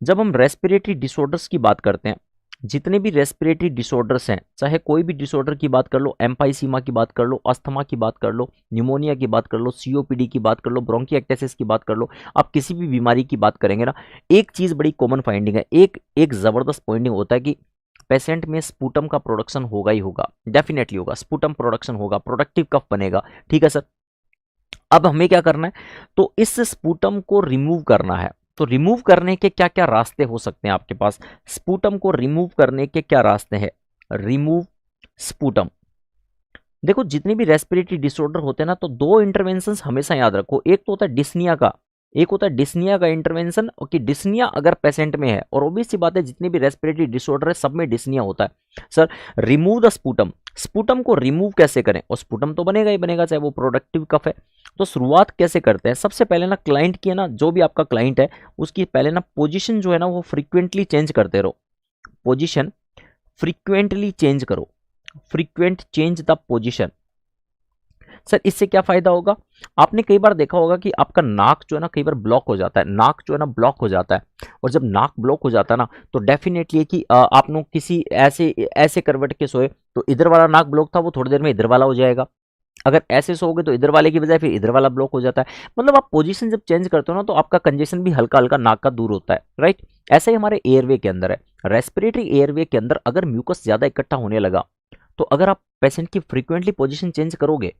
जब हम respiratory disorders की बात करते हैं, जितने भी रेस्पिरेटरी डिसऑर्डर्स हैं, चाहे कोई भी डिसऑर्डर की बात कर लो, एम्फाइसीमा की बात कर लो, अस्थमा की बात कर लो, न्यूमोनिया की बात कर लो, सीओपीडी की बात कर लो, ब्रोंकिएक्टासिस की बात कर लो, आप किसी भी बीमारी की बात करेंगे ना, एक चीज बड़ी कॉमन फाइंडिंग है, एक एक जबरदस्त पॉइंटिंग होता है कि पेशेंट में स्पूटम का प्रोडक्शन होगा ही होगा, डेफिनेटली होगा, स्पूटम प्रोडक्शन होगा, प्रोडक्टिव कफ बनेगा। ठीक है सर, अब हमें क्या करना है, तो इस स्पूटम को रिमूव करना है। तो रिमूव करने के क्या क्या रास्ते हो सकते हैं आपके पास, स्पूटम को रिमूव करने के क्या रास्ते हैं, रिमूव स्पूटम। देखो जितने भी रेस्पिरेटरी डिसऑर्डर होते हैं ना, तो दो इंटरवेंशंस हमेशा याद रखो, एक तो होता है डिस्निया का, एक होता है डिस्निया का इंटरवेंशन, और कि डिस्निया अगर पेशेंट में है, और ऑब्वियस सी बात है जितने भी रेस्पिरेटरी डिसऑर्डर है सब में डिस्निया होता है। Sir remove the sputum, sputum को रिमूव कैसे करें, और स्पूटम तो बनेगा ही बनेगा चाहे वो प्रोडक्टिव कफ है। तो शुरुआत कैसे करते हैं, सबसे पहले ना क्लाइंट की है ना, जो भी आपका क्लाइंट है उसकी पहले ना पोजीशन जो है ना वो फ्रीक्वेंटली चेंज करते रहो, पोजीशन फ्रीक्वेंटली चेंज करो, frequent change the position. Sir इससे क्या फायदा होगा, आपने कई बार देखा होगा कि आपका नाक जो है ना कई बार ब्लॉक हो जाता है, नाक जो है ना ब्लॉक हो जाता है, और जब नाक ब्लॉक हो जाता है ना, तो डेफिनेटली कि आप लोग किसी ऐसे ऐसे करवट के सोए, तो इधर वाला नाक ब्लॉक था वो थोड़ी देर में इधर वाला हो जाएगा, अगर ऐसे सोओगे तो इधर वाले की बजाय फिर इधर वाला ब्लॉक हो जाता है। मतलब आप पोजीशन जब चेंज करते हो ना, तो आपका कंजेशन भी हल्का हल्का नाक का दूर होता है, राइट। ऐसा ही हमारे एयरवे के अंदर है, रेस्पिरेटरी एयरवे के अंदर अगर म्यूकस ज्यादा इकट्ठा होने लगा, तो अगर आप पेशेंट की फ्रीक्वेंटली पोजीशन चेंज करोगे,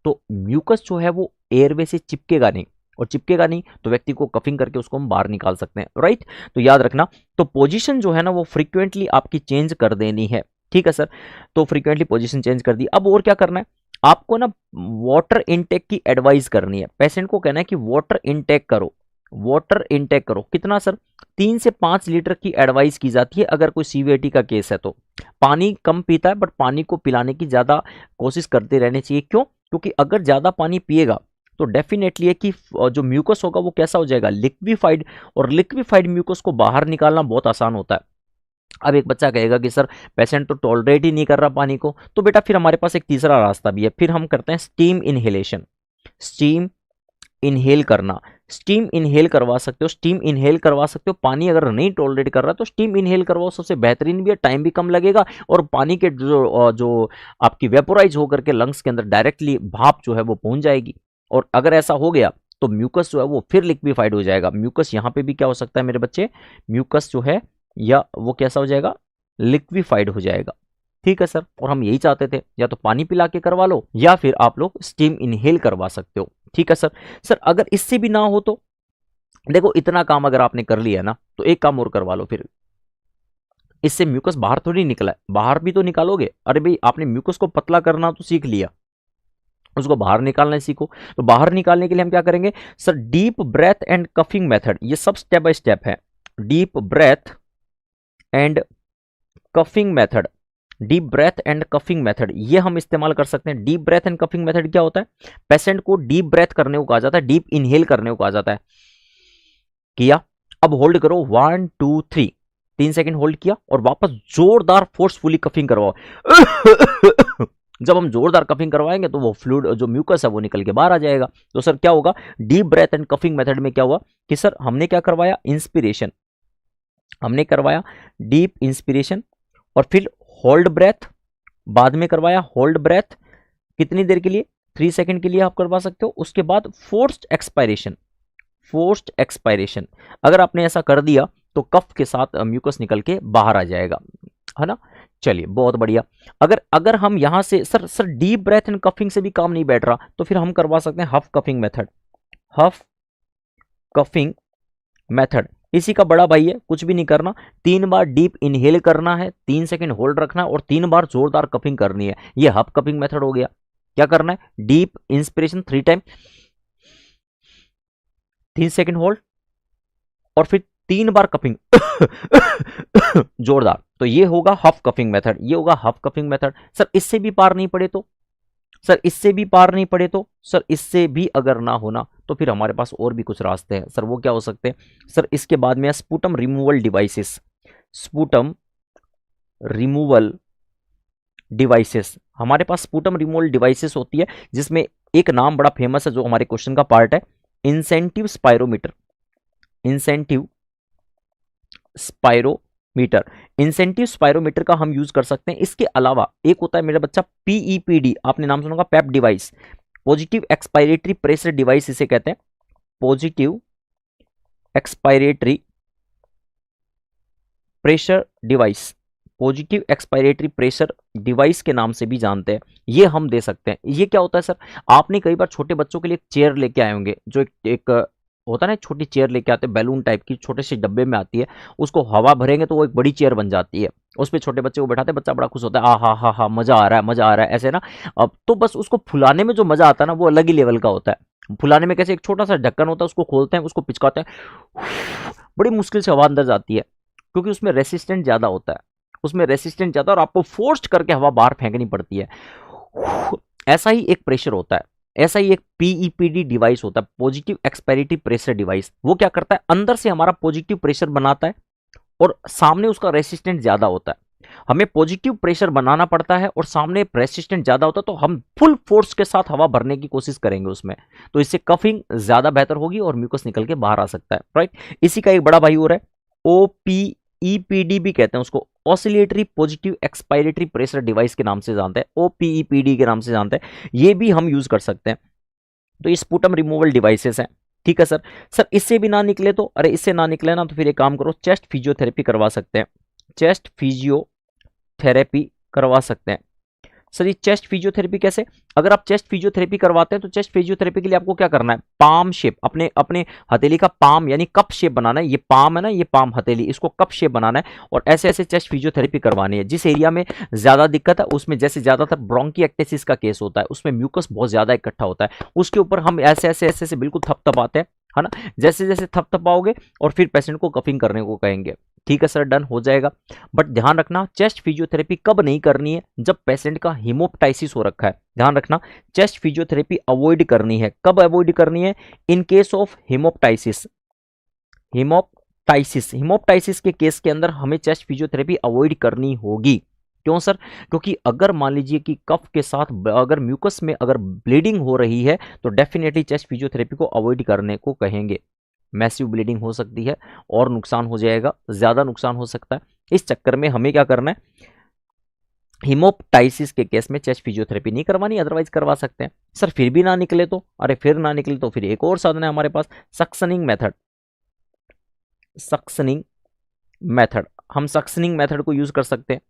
तो म्यूकस जो है वो एयरवे से चिपकेगा नहीं, और चिपकेगा नहीं तो व्यक्ति को कफिंग करके उसको हम बाहर निकाल सकते हैं, राइट। तो याद रखना, तो पोजीशन जो है ना वो फ्रीक्वेंटली आपकी चेंज कर देनी है। ठीक है सर, तो फ्रीक्वेंटली पोजीशन चेंज कर दी। अब और क्या करना है, आपको ना वाटर इनटेक की एडवाइस करनी है, पेशेंट को कहना है कि वाटर इनटेक करो, वाटर इनटेक करो। कितना सर, 3 से 5 लीटर की एडवाइस की जाती है अगर कोई सीवीआईटी का केस है तो। पानी कम पीता है, बट पानी को पिलाने की ज्यादा कोशिश करते रहनी चाहिए। क्यों, क्योंकि अगर ज्यादा पानी पिएगा तो डेफिनेटली है कि जो म्यूकस होगा वो कैसा हो जाएगा, लिक्विफाइड, और लिक्विफाइड म्यूकस को बाहर निकालना बहुत आसान होता है। अब एक बच्चा कहेगा कि सर पेशेंट तो टॉलरेट ही नहीं कर रहा पानी को, तो बेटा फिर हमारे पास एक तीसरा रास्ता भी है, फिर हम करते हैं स्टीम इनहेलेशन, स्टीम इनहेल करना। स्टीम इनहेल करवा सकते हो, स्टीम इनहेल करवा सकते हो, पानी अगर नहीं टॉलरेट कर रहा तो स्टीम इनहेल करवाओ, सबसे बेहतरीन भी है, टाइम भी कम लगेगा, और पानी के जो आपकी वेपोराइज होकर के लंग्स के अंदर डायरेक्टली भाप जो है वो पहुंच जाएगी। और अगर ऐसा हो गया तो म्यूकस जो है वो फिर लिक्विफाइड हो जाएगा। म्यूकस यहाँ पे भी क्या हो सकता है मेरे बच्चे, म्यूकस जो है या वो कैसा हो जाएगा, लिक्विफाइड हो जाएगा। ठीक है सर, और हम यही चाहते थे, या तो पानी पिला के करवा लो या फिर आप लोग स्टीम इनहेल करवा सकते हो। ठीक है सर। सर अगर इससे भी ना हो तो देखो, इतना काम अगर आपने कर लिया ना, तो एक काम और करवा लो फिर, इससे म्यूकस बाहर थोड़ी निकला है, बाहर भी तो निकालोगे। अरे भाई आपने म्यूकस को पतला करना तो सीख लिया, उसको बाहर निकालना सीखो। तो बाहर निकालने के लिए हम क्या करेंगे sir, deep breath and coughing method, ये सब स्टेप बाय स्टेप है। Deep breath and coughing method, deep breath and coughing method ये हम इस्तेमाल कर सकते हैं। Deep breath and coughing method क्या होता है, पेशेंट को डीप ब्रेथ करने को कहा जाता है, डीप इनहेल करने को कहा जाता है। किया, अब होल्ड करो 1 2 3, 3 सेकंड होल्ड किया, और वापस जोरदार फोर्सफुली कफिंग करवाओ। जब हम जोरदार कफिंग करवाएंगे तो वो फ्लूइड जो म्यूकस है वो निकल के बाहर आ जाएगा। तो सर क्या होगा, deep breath and coughing method में क्या हुआ कि सर हमने क्या करवाया, इंस्पिरेशन, हमने करवाया डीप इंस्पिरेशन, और फिर होल्ड ब्रेथ, बाद में करवाया होल्ड ब्रेथ, कितनी देर के लिए, 3 सेकंड के लिए आप करवा सकते हो। उसके बाद फोर्स्ड एक्सपायरेशन, फोर्स्ड एक्सपायरेशन, अगर आपने ऐसा कर दिया तो कफ के साथ म्यूकस निकल के बाहर आ जाएगा, है ना। चलिए बहुत बढ़िया। अगर अगर हम यहां से sir deep breath and coughing से भी काम नहीं बैठ रहा, तो फिर हम करवा सकते हैं हफ कफिंग मेथड, हफ कफिंग मेथड। इसी का बड़ा भाई है, कुछ भी नहीं करना, 3 बार डीप इनहेल करना है, 3 सेकंड होल्ड रखना है, और 3 बार जोरदार कपिंग करनी है। ये हब कपिंग मेथड हो गया। क्या करना है, deep inspiration 3 time, 3 second hold, और फिर 3 बार कपिंग जोरदार। तो ये होगा हफ कपिंग मेथड, ये होगा हफ कपिंग मेथड। सर इससे भी पार नहीं पड़े तो, सर इससे भी पार नहीं पड़े तो, सर इससे भी अगर ना होना तो फिर हमारे पास और भी कुछ रास्ते हैं। सर वो क्या हो सकते हैं, सर इसके बाद में sputum removal devices, sputum removal devices, हमारे पास स्पूटम रिमूवल डिवाइसेस होती है, जिसमें एक नाम बड़ा फेमस है जो हमारे क्वेश्चन का पार्ट है, incentive spirometer, incentive spirometer. Incentive spirometer का हम यूज कर सकते हैं। इसके अलावा एक होता है मेरा बच्चा पीईपीडी, आपने नाम सुना होगा, PAP device, positive expiratory pressure device इसे कहते हैं। Positive expiratory pressure device, positive expiratory pressure device के नाम से भी जानते हैं, ये हम दे सकते हैं। ये क्या होता है सर, आपने कई बार छोटे बच्चों के लिए एक चेयर लेके आए होंगे, जो एक होता है ना, छोटी चेयर लेके आते हैं, बैलून टाइप की, छोटे से डब्बे में आती है, उसको हवा भरेंगे तो वो एक बड़ी चेयर बन जाती है, उस पर छोटे बच्चे को बैठाते हैं, बच्चा बड़ा खुश होता है, आ हा हा, मजा आ रहा है, मजा आ रहा है, ऐसे ना। अब तो बस उसको फुलाने में जो मजा आता है ना, वो अलग ही लेवल का होता है। फुलाने में कैसे, एक छोटा सा ढक्कन होता है, उसको खोलते हैं, उसको पिचकाते हैं, बड़ी मुश्किल से हवा अंदर जाती है, क्योंकि उसमें रेसिस्टेंट ज्यादा होता है, उसमें रेसिस्टेंट ज्यादा, और आपको फोर्स्ड करके हवा बाहर फेंकनी पड़ती है। ऐसा ही एक प्रेशर होता है, ऐसा ही एक पीईपीडी डिवाइस होता है, पॉजिटिव एक्सपायरेटरी प्रेशर डिवाइस। वो क्या करता है, अंदर से हमारा पॉजिटिव प्रेशर बनाता है और सामने उसका रेसिस्टेंट ज्यादा होता है। हमें पॉजिटिव प्रेशर बनाना पड़ता है और सामने रेसिस्टेंट ज्यादा होता है, तो हम फुल फोर्स के साथ हवा भरने की कोशिश करेंगे उसमें, तो इससे कफिंग ज्यादा बेहतर होगी और म्यूकस निकल के बाहर आ सकता है, राइट। इसी का एक बड़ा भाई हो रहा है ओपीईपीडी भी कहते हैं उसको, oscillatory positive expiratory pressure device के नाम से जानते हैं, ओपीईपीडी के नाम से जानते हैं, ये भी हम यूज कर सकते हैं। तो ये स्पुटम रिमूवल डिवाइसेस हैं, ठीक है सर। सर इससे भी ना निकले तो, अरे इससे ना निकले ना, तो फिर एक काम करो, चेस्ट फिजियोथेरेपी करवा सकते हैं, चेस्ट फिजियोथेरेपी करवा सकते हैं। सर ये चेस्ट फिजियोथेरेपी कैसे, अगर आप चेस्ट फिजियोथेरेपी करवाते हैं तो चेस्ट फिजियोथेरेपी के लिए आपको क्या करना है, पाम शेप, अपने अपने हथेली का पाम यानी कप शेप बनाना है, ये पाम है ना, ये पाम हथेली, इसको कप शेप बनाना है और ऐसे ऐसे चेस्ट फिजियोथेरेपी करवानी है। जिस एरिया में ज्यादा दिक्कत है उसमें, जैसे ज्यादातर ब्रोंकिएक्टेसिस का केस होता है, उसमें म्यूकस बहुत ज्यादा इकट्ठा होता है, उसके ऊपर हम ऐसे ऐसे ऐसे ऐसे बिल्कुल थपथपाते हैं, है ना, जैसे जैसे थपथपाओगे और फिर पेशेंट को कफिंग करने को कहेंगे, ठीक है सर, डन हो जाएगा। बट ध्यान रखना, चेस्ट फिजियोथेरेपी कब नहीं करनी है, जब पेशेंट का हिमोप्टाइसिस हो रखा है। ध्यान रखना, चेस्ट फिजियोथेरेपी अवॉइड करनी है, कब अवॉइड करनी है, इन केस ऑफ हिमोप्टाइसिस। हिमोप्टाइसिस के केस के अंदर हमें चेस्ट फिजियोथेरेपी अवॉइड करनी होगी। क्यों सर, क्योंकि अगर मान लीजिए कि कफ के साथ अगर म्यूकस में अगर ब्लीडिंग हो रही है तो डेफिनेटली चेस्ट फिजियोथेरेपी को अवॉइड करने को कहेंगे। मैसिव ब्लीडिंग हो सकती है और नुकसान हो जाएगा, ज्यादा नुकसान हो सकता है। इस चक्कर में हमें क्या करना है, हिमोप्टाइसिस के केस में चेस्ट फिजियोथेरेपी नहीं करवानी, अदरवाइज करवा सकते हैं। सर फिर भी ना निकले तो, अरे फिर ना निकले तो फिर एक और साधन है हमारे पास, सक्शनिंग मेथड। सक्शनिंग मेथड, हम सक्शनिंग मेथड को यूज कर सकते हैं,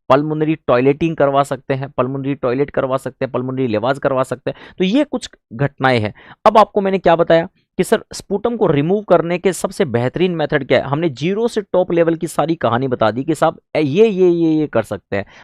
पल्मोनरी टॉयलेटिंग करवा सकते हैं, पल्मोनरी टॉयलेट करवा सकते हैं, पल्मोनरी लेवाज करवा सकते हैं। तो ये कुछ घटनाएं हैं। अब आपको मैंने क्या बताया कि सर स्पुटम को रिमूव करने के सबसे बेहतरीन मेथड क्या है, हमने जीरो से टॉप लेवल की सारी कहानी बता दी कि साहब ये कर सकते हैं।